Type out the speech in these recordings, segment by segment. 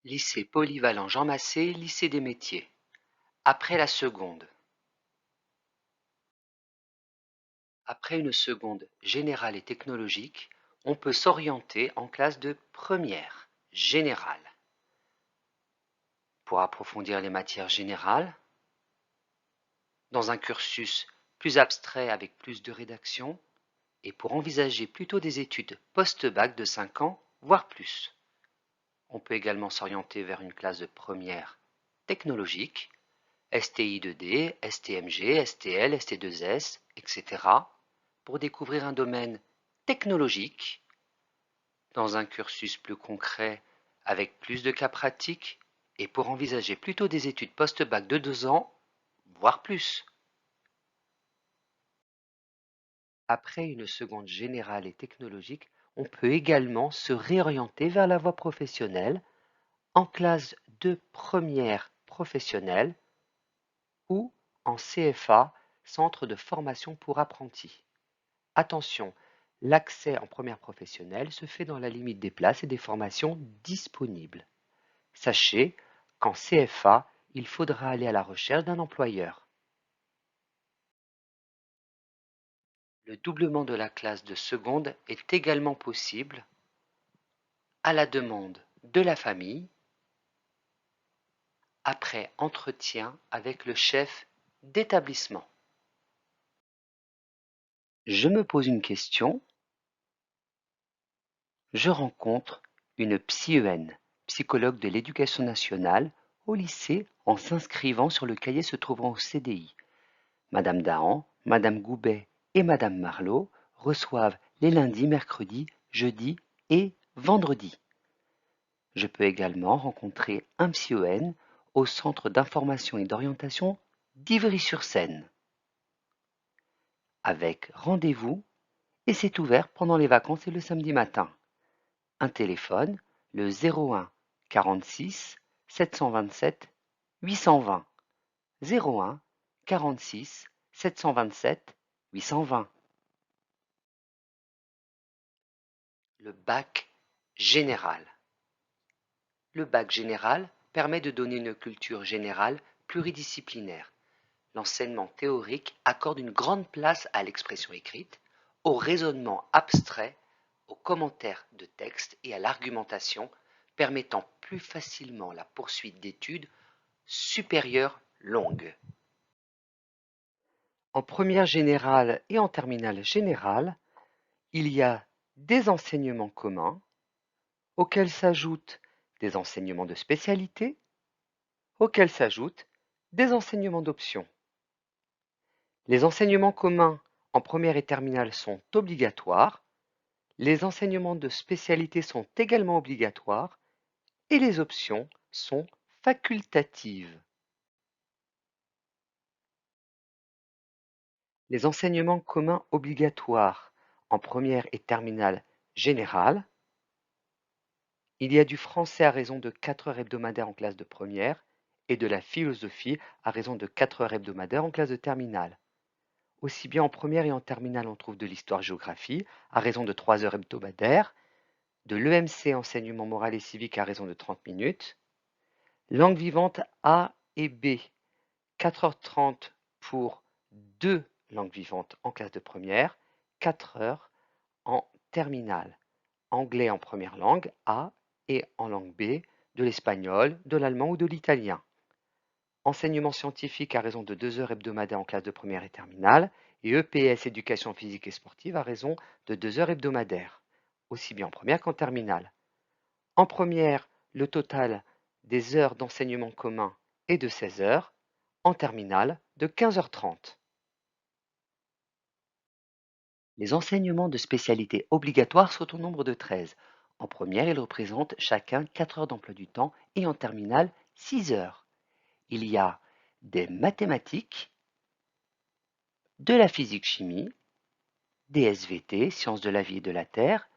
Lycée polyvalent Jean Massé, lycée des métiers. Après la seconde. Après une seconde générale et technologique, on peut s'orienter en classe de première, générale. Pour approfondir les matières générales, dans un cursus plus abstrait avec plus de rédaction, et pour envisager plutôt des études post-bac de 5 ans, voire plus. On peut également s'orienter vers une classe de première technologique, STI2D, STMG, STL, ST2S, etc. pour découvrir un domaine technologique dans un cursus plus concret avec plus de cas pratiques et pour envisager plutôt des études post-bac de 2 ans, voire plus. Après une seconde générale et technologique, on peut également se réorienter vers la voie professionnelle en classe de première professionnelle ou en CFA, Centre de formation pour apprentis. Attention, l'accès en première professionnelle se fait dans la limite des places et des formations disponibles. Sachez qu'en CFA, il faudra aller à la recherche d'un employeur. Le doublement de la classe de seconde est également possible à la demande de la famille après entretien avec le chef d'établissement. Je me pose une question. Je rencontre une psy-EN, psychologue de l'éducation nationale, au lycée en s'inscrivant sur le cahier se trouvant au CDI. Madame Dahan, Madame Goubet et Madame Marlot reçoivent les lundis, mercredis, jeudis et vendredis. Je peux également rencontrer un psy-EN au centre d'information et d'orientation d'Ivry-sur-Seine. Avec rendez-vous et c'est ouvert pendant les vacances et le samedi matin. Un téléphone, le 01 46 727 820. 01 46 727 820. Le bac général. Le bac général permet de donner une culture générale pluridisciplinaire. L'enseignement théorique accorde une grande place à l'expression écrite, au raisonnement abstrait, aux commentaires de texte et à l'argumentation, permettant plus facilement la poursuite d'études supérieures longues. En première générale et en terminale générale, il y a des enseignements communs, auxquels s'ajoutent des enseignements de spécialité, auxquels s'ajoutent des enseignements d'option. Les enseignements communs en première et terminale sont obligatoires, les enseignements de spécialité sont également obligatoires et les options sont facultatives. Les enseignements communs obligatoires en première et terminale générale. Il y a du français à raison de 4 heures hebdomadaires en classe de première et de la philosophie à raison de 4 heures hebdomadaires en classe de terminale. Aussi bien en première et en terminale on trouve de l'histoire-géographie à raison de 3 heures hebdomadaires, de l'EMC enseignement moral et civique à raison de 30 minutes, langue vivante A et B, 4h30 pour 2 langues vivantes en classe de première, 4 heures en terminale. Anglais en première langue A et en langue B, de l'espagnol, de l'allemand ou de l'italien. Enseignement scientifique à raison de 2 heures hebdomadaires en classe de première et terminale, et EPS éducation physique et sportive à raison de 2 heures hebdomadaires, aussi bien en première qu'en terminale. En première, le total des heures d'enseignement commun est de 16 heures, en terminale de 15h30. Les enseignements de spécialité obligatoires sont au nombre de 13. En première, ils représentent chacun 4 heures d'emploi du temps et en terminale 6 heures. Il y a des mathématiques, de la physique-chimie, des SVT, sciences de la vie et de la terre,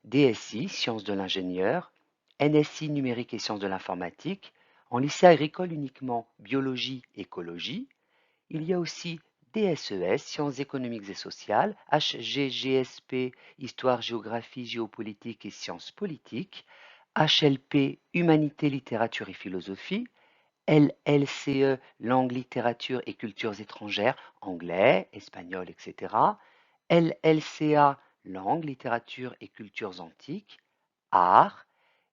DSI, sciences de l'ingénieur, NSI, numérique et sciences de l'informatique, en lycée agricole uniquement biologie, écologie. Il y a aussi DSES, sciences économiques et sociales, HGGSP, histoire, géographie, géopolitique et sciences politiques, HLP Humanité, littérature et philosophie, LLCE Langue, littérature et cultures étrangères, anglais, espagnol, etc. LLCA Langue, littérature et cultures antiques, art,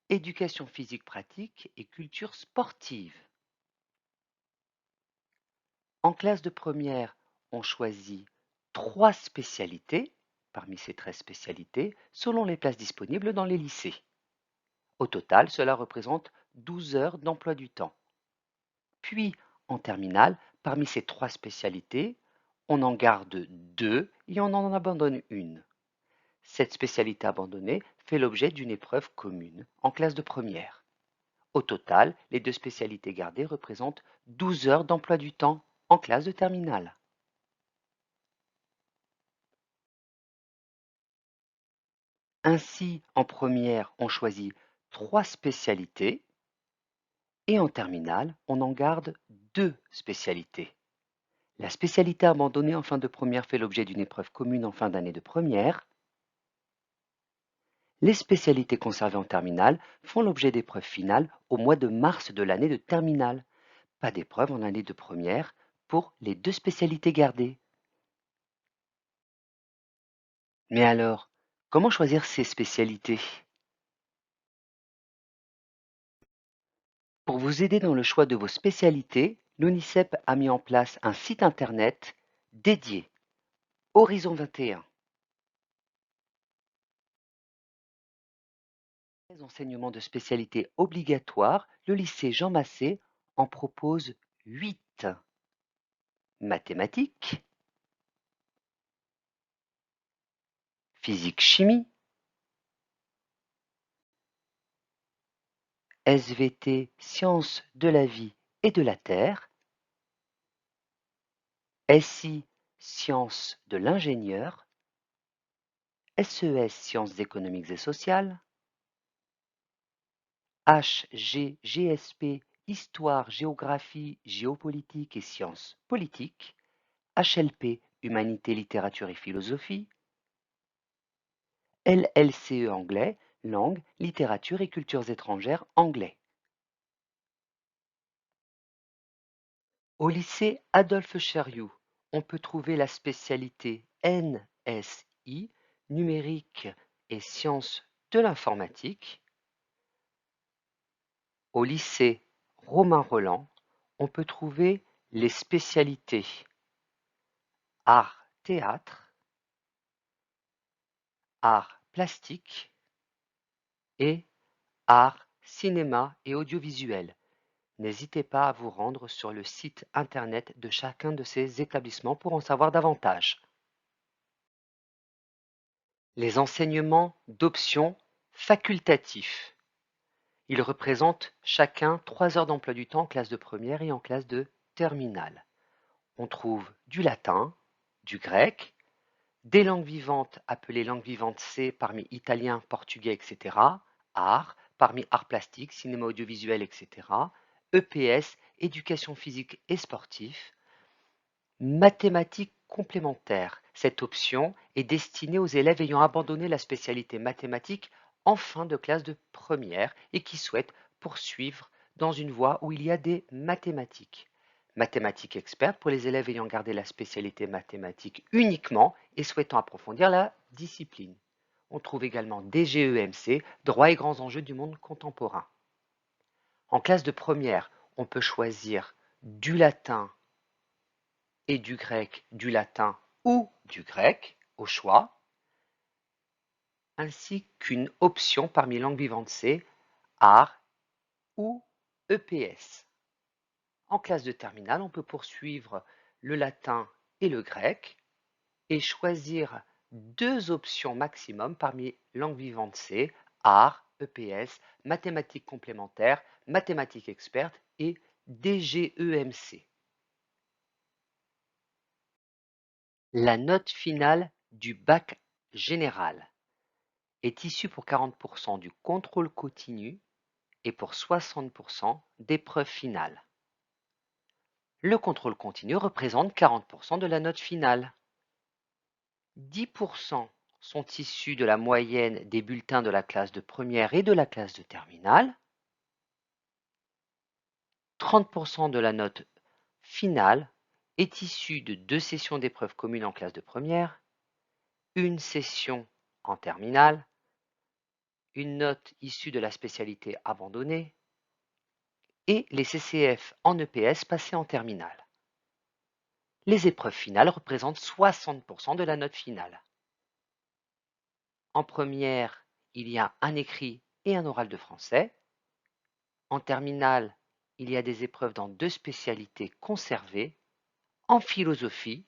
éducation physique pratique et culture sportive. En classe de première, on choisit 3 spécialités parmi ces 13 spécialités selon les places disponibles dans les lycées. Au total, cela représente 12 heures d'emploi du temps. Puis, en terminale, parmi ces 3 spécialités, on en garde 2 et on en abandonne une. Cette spécialité abandonnée fait l'objet d'une épreuve commune en classe de première. Au total, les 2 spécialités gardées représentent 12 heures d'emploi du temps en classe de terminale. Ainsi, en première, on choisit 3 spécialités et en terminale, on en garde 2 spécialités. La spécialité abandonnée en fin de première fait l'objet d'une épreuve commune en fin d'année de première. Les spécialités conservées en terminale font l'objet d'épreuves finales au mois de mars de l'année de terminale. Pas d'épreuve en année de première pour les 2 spécialités gardées. Mais alors, comment choisir ces spécialités? Pour vous aider dans le choix de vos spécialités, l'UNICEP a mis en place un site internet dédié, Horizon 21. Les enseignements de spécialités obligatoires, le lycée Jean Massé en propose 8. Mathématiques, physique-chimie, SVT sciences de la vie et de la terre, SI sciences de l'ingénieur, SES sciences économiques et sociales, HGGSP histoire, géographie, géopolitique et sciences politiques, HLP humanité, littérature et philosophie, LLCE anglais, langue, littérature et cultures étrangères anglais. Au lycée Adolphe Chariou, on peut trouver la spécialité NSI, numérique et sciences de l'informatique. Au lycée Romain Rolland, on peut trouver les spécialités art théâtre, art plastique et art cinéma et audiovisuel. N'hésitez pas à vous rendre sur le site internet de chacun de ces établissements pour en savoir davantage. Les enseignements d'options facultatifs. Ils représentent chacun 3 heures d'emploi du temps en classe de première et en classe de terminale. On trouve du latin, du grec, des langues vivantes appelées langues vivantes C parmi italien, portugais, etc. Art parmi art plastique, cinéma audiovisuel, etc. EPS, éducation physique et sportif. Mathématiques complémentaires. Cette option est destinée aux élèves ayant abandonné la spécialité mathématiques en fin de classe de première et qui souhaitent poursuivre dans une voie où il y a des mathématiques. Mathématiques expertes pour les élèves ayant gardé la spécialité mathématiques uniquement et souhaitant approfondir la discipline. On trouve également DGEMC, droit et grands enjeux du monde contemporain. En classe de première, on peut choisir du latin et du grec, du latin ou du grec, au choix, ainsi qu'une option parmi langues vivantes C, art ou EPS. En classe de terminale, on peut poursuivre le latin et le grec et choisir 2 options maximum parmi langues vivantes C, art, EPS, mathématiques complémentaires, mathématiques expertes et DGEMC. La note finale du bac général est issue pour 40% du contrôle continu et pour 60% d'épreuves finales. Le contrôle continu représente 40% de la note finale. 10% sont issus de la moyenne des bulletins de la classe de première et de la classe de terminale. 30% de la note finale est issue de 2 sessions d'épreuves communes en classe de première, une session en terminale, une note issue de la spécialité abandonnée et les CCF en EPS passés en terminale. Les épreuves finales représentent 60% de la note finale. En première, il y a un écrit et un oral de français. En terminale, il y a des épreuves dans 2 spécialités conservées, en philosophie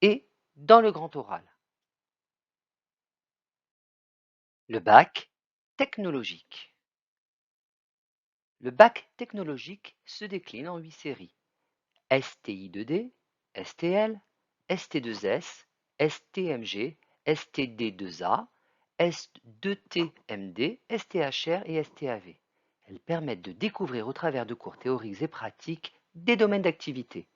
et dans le grand oral. Le bac technologique. Le bac technologique se décline en 8 séries. STI2D, STL, ST2S, STMG, STD2A, S2TMD, STHR et STAV. Elles permettent de découvrir au travers de cours théoriques et pratiques des domaines d'activité.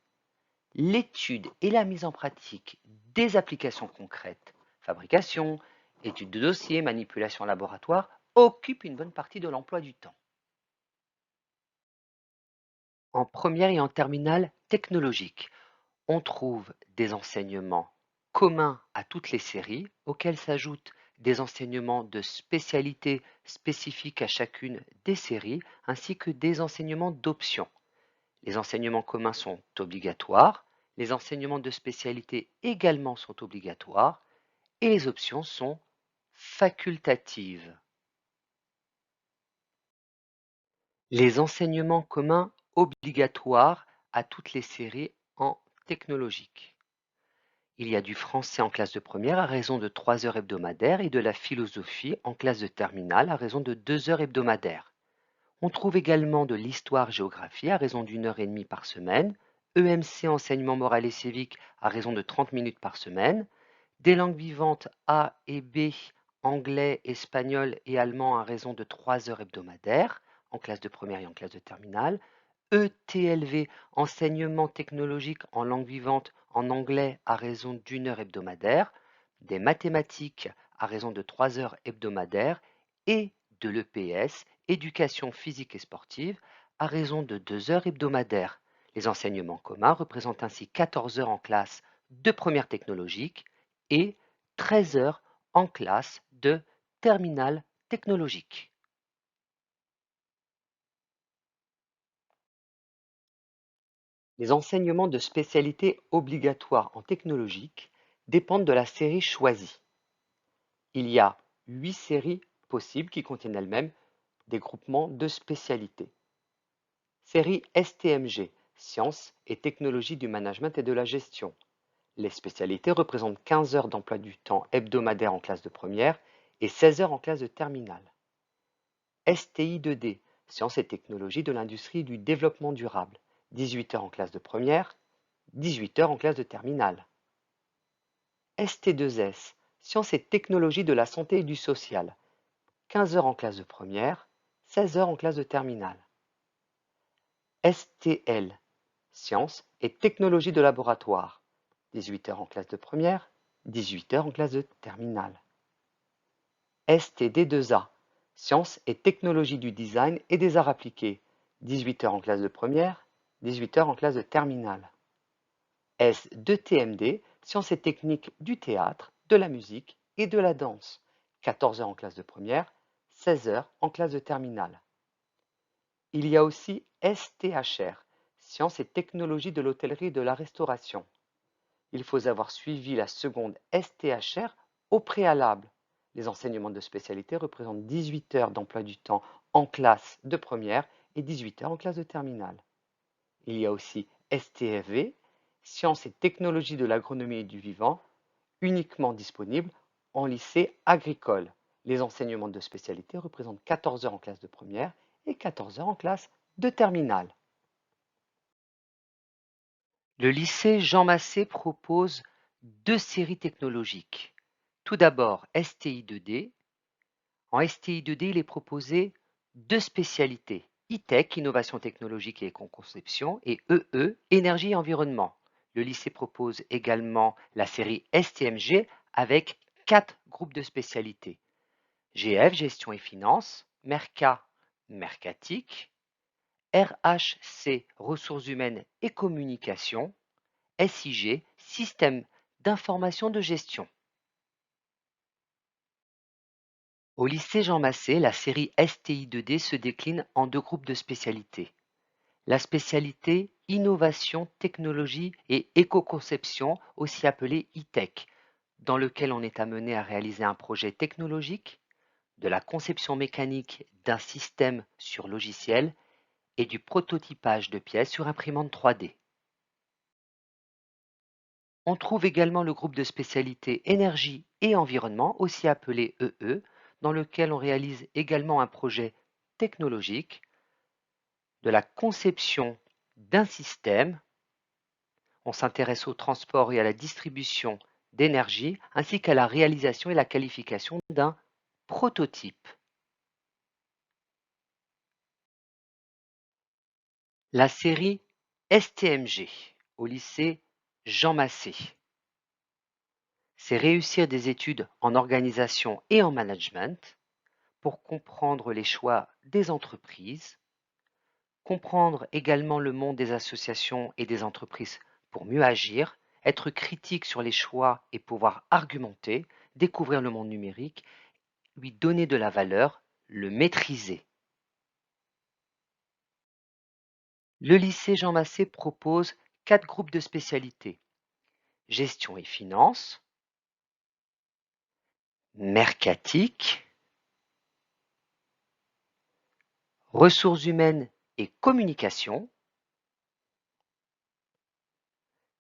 L'étude et la mise en pratique des applications concrètes, fabrication, études de dossiers, manipulation en laboratoire, occupent une bonne partie de l'emploi du temps. En première et en terminale technologique, on trouve des enseignements communs à toutes les séries, auxquels s'ajoutent des enseignements de spécialité spécifiques à chacune des séries, ainsi que des enseignements d'options. Les enseignements communs sont obligatoires, les enseignements de spécialité également sont obligatoires, et les options sont facultatives. Les enseignements communs obligatoires à toutes les séries en technologique. Il y a du français en classe de première à raison de 3 heures hebdomadaires et de la philosophie en classe de terminale à raison de 2 heures hebdomadaires. On trouve également de l'histoire-géographie à raison d'1 heure et demie par semaine, EMC enseignement moral et civique à raison de 30 minutes par semaine, des langues vivantes A et B, anglais, espagnol et allemand à raison de 3 heures hebdomadaires, en classe de première et en classe de terminale, ETLV, enseignement technologique en langue vivante en anglais à raison d'1 heure hebdomadaire, des mathématiques à raison de 3 heures hebdomadaires et de l'EPS, éducation physique et sportive, à raison de 2 heures hebdomadaires. Les enseignements communs représentent ainsi 14 heures en classe de première technologique et 13 heures en classe de terminale technologique. Les enseignements de spécialité obligatoires en technologique dépendent de la série choisie. Il y a 8 séries possibles qui contiennent elles-mêmes des groupements de spécialités. Série STMG, Sciences et technologies du management et de la gestion. Les spécialités représentent 15 heures d'emploi du temps hebdomadaire en classe de première et 16 heures en classe de terminale. STI2D, Sciences et technologies de l'industrie et du développement durable, 18 heures en classe de première, 18 heures en classe de terminale. ST2S, Sciences et technologies de la santé et du social, 15 heures en classe de première, 16 heures en classe de terminale. STL, Sciences et technologies de laboratoire, 18 heures en classe de première, 18 heures en classe de terminale. STD2A, Sciences et technologies du design et des arts appliqués, 18 heures en classe de première, 18 heures en classe de terminale. S2TMD, Sciences et techniques du théâtre, de la musique et de la danse, 14 heures en classe de première, 16 heures en classe de terminale. Il y a aussi STHR, Sciences et technologies de l'hôtellerie et de la restauration. Il faut avoir suivi la seconde STHR au préalable. Les enseignements de spécialité représentent 18 heures d'emploi du temps en classe de première et 18 heures en classe de terminale. Il y a aussi STFV, Sciences et technologies de l'agronomie et du vivant, uniquement disponible en lycée agricole. Les enseignements de spécialité représentent 14 heures en classe de première et 14 heures en classe de terminale. Le lycée Jean Massé propose 2 séries technologiques. Tout d'abord STI2D. En STI2D, il est proposé 2 spécialités, E-Tech, innovation technologique et éco-conception, et EE, énergie et environnement. Le lycée propose également la série STMG avec 4 groupes de spécialités. GF, gestion et finance, Merca, mercatique, RHC, ressources humaines et communication, SIG, système d'information de gestion. Au lycée Jean Massé, la série STI2D se décline en 2 groupes de spécialités. La spécialité Innovation, Technologie et Éco-conception, aussi appelée E-Tech, dans lequel on est amené à réaliser un projet technologique, de la conception mécanique d'un système sur logiciel et du prototypage de pièces sur imprimante 3D. On trouve également le groupe de spécialité Énergie et Environnement, aussi appelé EE, dans lequel on réalise également un projet technologique, de la conception d'un système. On s'intéresse au transport et à la distribution d'énergie, ainsi qu'à la réalisation et la qualification d'un prototype. La série STMG au lycée Jean Massé. C'est réussir des études en organisation et en management pour comprendre les choix des entreprises, comprendre également le monde des associations et des entreprises pour mieux agir, être critique sur les choix et pouvoir argumenter, découvrir le monde numérique, lui donner de la valeur, le maîtriser. Le lycée Jean Massé propose 4 groupes de spécialités. Gestion et finance, mercatique, ressources humaines et communication,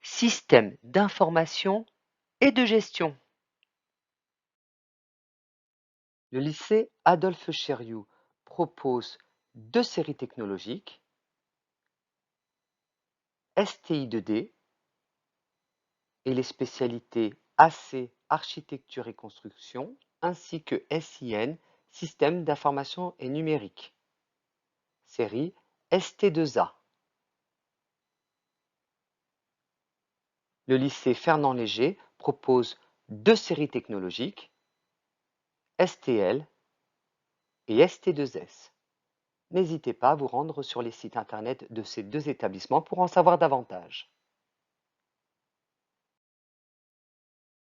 système d'information et de gestion. Le lycée Adolphe Chériou propose 2 séries technologiques, STI2D et les spécialités AC, architecture et construction, ainsi que SIN, système d'information et numérique. Série ST2A. Le lycée Fernand Léger propose 2 séries technologiques, STL et ST2S. N'hésitez pas à vous rendre sur les sites internet de ces 2 établissements pour en savoir davantage.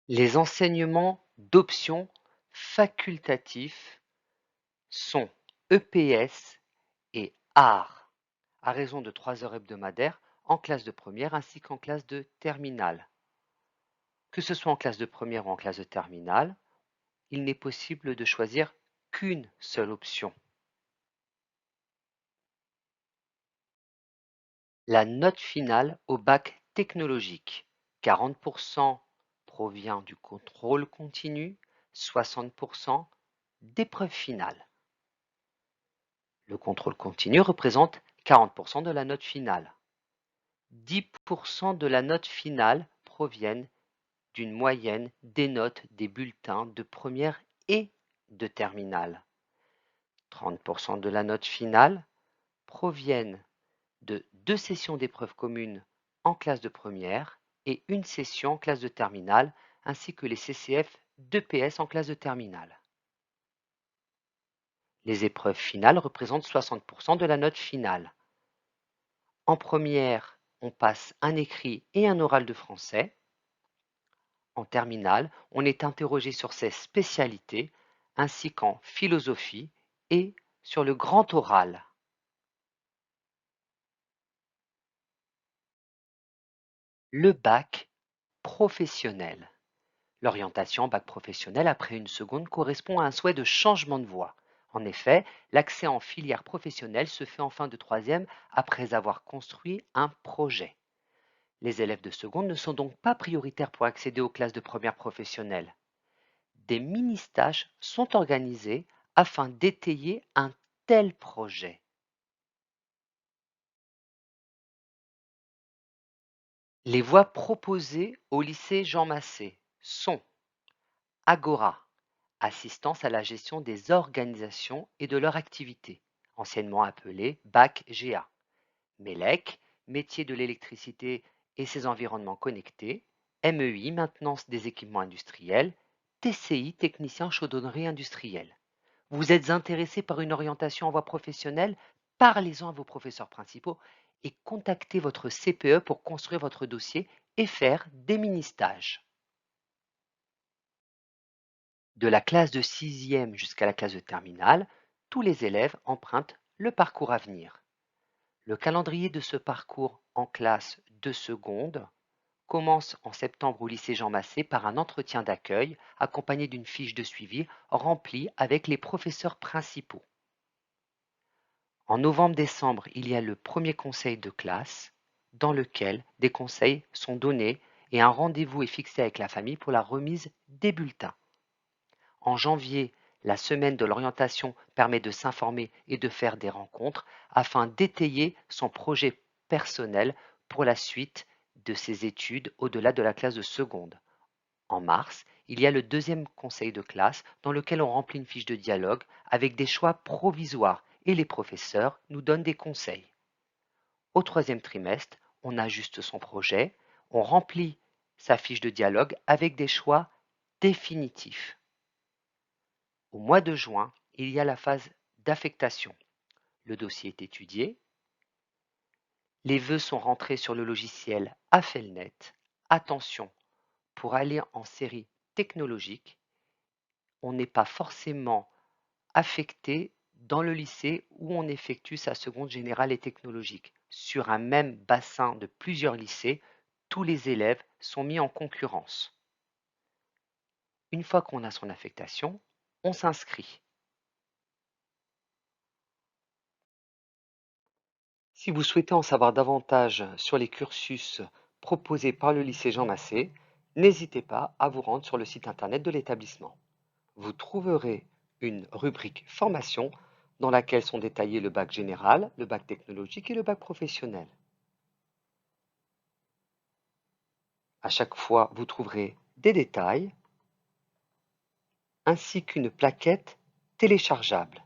Les enseignements d'options facultatifs sont EPS et art, à raison de 3 heures hebdomadaires en classe de première ainsi qu'en classe de terminale. Que ce soit en classe de première ou en classe de terminale, il n'est possible de choisir qu'une seule option. La note finale au bac technologique, 40% provient du contrôle continu, 60% d'épreuve finale. Le contrôle continu représente 40% de la note finale. 10% de la note finale proviennent d'une moyenne des notes des bulletins de première et de terminale. 30% de la note finale proviennent de 2 sessions d'épreuves communes en classe de première et une session en classe de terminale, ainsi que les CCF d'EPS en classe de terminale. Les épreuves finales représentent 60% de la note finale. En première, on passe un écrit et un oral de français. En terminale, on est interrogé sur ses spécialités, ainsi qu'en philosophie et sur le grand oral. Le bac professionnel. L'orientation bac professionnel après une seconde correspond à un souhait de changement de voie. En effet, l'accès en filière professionnelle se fait en fin de troisième après avoir construit un projet. Les élèves de seconde ne sont donc pas prioritaires pour accéder aux classes de première professionnelle. Des mini-stages sont organisés afin d'étayer un tel projet. Les voies proposées au lycée Jean Massé sont Agora, assistance à la gestion des organisations et de leur activité, anciennement appelée BAC-GA. MELEC, métier de l'électricité et ses environnements connectés. MEI, maintenance des équipements industriels, TCI, technicien chaudronnerie industrielle. Vous êtes intéressé par une orientation en voie professionnelle? Parlez-en à vos professeurs principaux et contactez votre CPE pour construire votre dossier et faire des mini-stages. De la classe de 6e jusqu'à la classe de terminale, tous les élèves empruntent le parcours à venir. Le calendrier de ce parcours en classe de seconde commence en septembre au lycée Jean Massé par un entretien d'accueil accompagné d'une fiche de suivi remplie avec les professeurs principaux. En novembre-décembre, il y a le premier conseil de classe dans lequel des conseils sont donnés et un rendez-vous est fixé avec la famille pour la remise des bulletins. En janvier, la semaine de l'orientation permet de s'informer et de faire des rencontres afin d'étayer son projet personnel pour la suite de ses études au-delà de la classe de seconde. En mars, il y a le deuxième conseil de classe dans lequel on remplit une fiche de dialogue avec des choix provisoires et les professeurs nous donnent des conseils. Au troisième trimestre, on ajuste son projet, on remplit sa fiche de dialogue avec des choix définitifs. Au mois de juin, il y a la phase d'affectation. Le dossier est étudié, les vœux sont rentrés sur le logiciel Affelnet. Attention, pour aller en série technologique, on n'est pas forcément affecté dans le lycée où on effectue sa seconde générale et technologique. Sur un même bassin de plusieurs lycées, tous les élèves sont mis en concurrence. Une fois qu'on a son affectation, on s'inscrit. Si vous souhaitez en savoir davantage sur les cursus proposés par le lycée Jean Massé, n'hésitez pas à vous rendre sur le site internet de l'établissement. Vous trouverez une rubrique formation dans laquelle sont détaillés le bac général, le bac technologique et le bac professionnel. À chaque fois, vous trouverez des détails ainsi qu'une plaquette téléchargeable.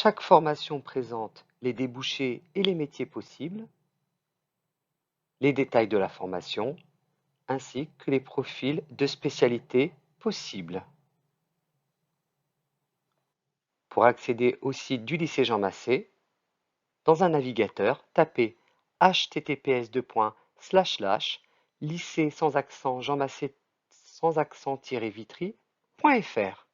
Chaque formation présente les débouchés et les métiers possibles, les détails de la formation, ainsi que les profils de spécialités possibles. Pour accéder au site du lycée Jean Massé, dans un navigateur, tapez https://lycée sans accent Jean Massé sans accent-vitry.fr.